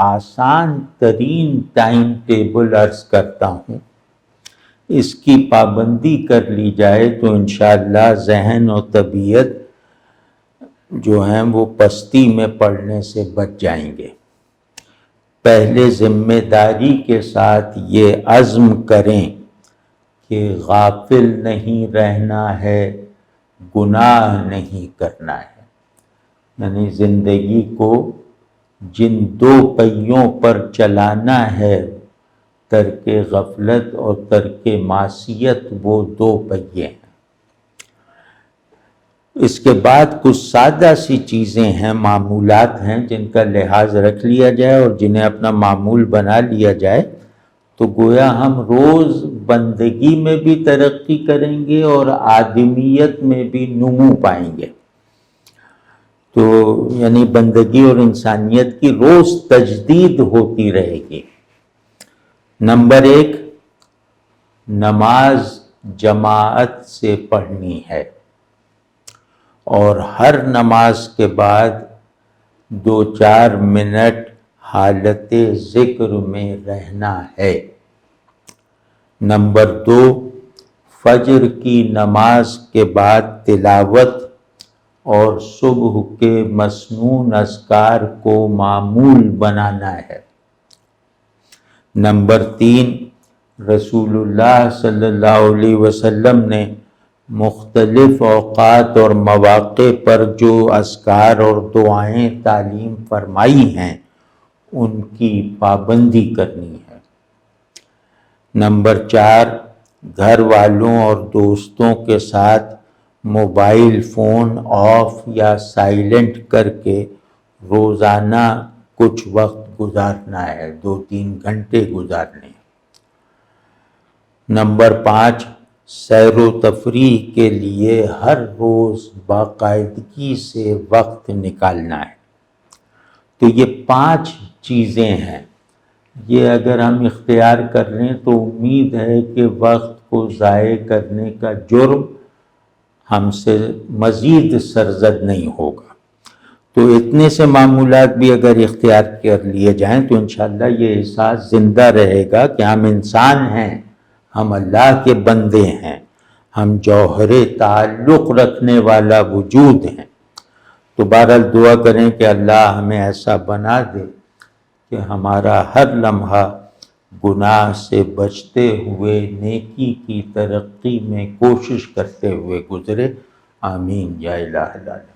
آسان ترین time table عرض کرتا ہوں، اس کی پابندی کر لی جائے تو انشاءاللہ ذہن و طبیعت جو ہیں وہ پستی میں پڑنے سے بچ جائیں گے۔ پہلے ذمہ داری کے ساتھ یہ عزم کریں کہ غافل نہیں رہنا ہے، گناہ نہیں کرنا ہے، یعنی زندگی کو جن دو پہیوں پر چلانا ہے، ترک غفلت اور ترک معصیت، وہ دو پہیے ہیں۔ اس کے بعد کچھ سادہ سی چیزیں ہیں، معمولات ہیں، جن کا لحاظ رکھ لیا جائے اور جنہیں اپنا معمول بنا لیا جائے تو گویا ہم روز بندگی میں بھی ترقی کریں گے اور آدمیت میں بھی نمو پائیں گے۔ تو یعنی بندگی اور انسانیت کی روز تجدید ہوتی رہے گی۔ نمبر 1، نماز جماعت سے پڑھنی ہے اور ہر نماز کے بعد 2-4 منٹ حالت ذکر میں رہنا ہے۔ نمبر 2، فجر کی نماز کے بعد تلاوت اور صبح کے مسنون اذکار کو معمول بنانا ہے۔ نمبر 3، رسول اللہ صلی اللہ علیہ وسلم نے مختلف اوقات اور مواقع پر جو اذکار اور دعائیں تعلیم فرمائی ہیں ان کی پابندی کرنی ہے۔ نمبر 4، گھر والوں اور دوستوں کے ساتھ موبائل فون آف یا سائلنٹ کر کے روزانہ کچھ وقت گزارنا ہے، 2-3 گھنٹے گزارنے ہیں۔ نمبر 5، سیر و تفریح کے لیے ہر روز باقاعدگی سے وقت نکالنا ہے۔ تو یہ 5 چیزیں ہیں، یہ اگر ہم اختیار کر لیں تو امید ہے کہ وقت کو ضائع کرنے کا جرم ہم سے مزید سرزد نہیں ہوگا۔ تو اتنے سے معمولات بھی اگر اختیار کر لیے جائیں تو انشاءاللہ یہ احساس زندہ رہے گا کہ ہم انسان ہیں، ہم اللہ کے بندے ہیں، ہم جوہر تعلق رکھنے والا وجود ہیں۔ تو بہرحال دعا کریں کہ اللہ ہمیں ایسا بنا دے کہ ہمارا ہر لمحہ گناہ سے بچتے ہوئے نیکی کی ترقی میں کوشش کرتے ہوئے گزرے۔ آمین یا الہ العالمین۔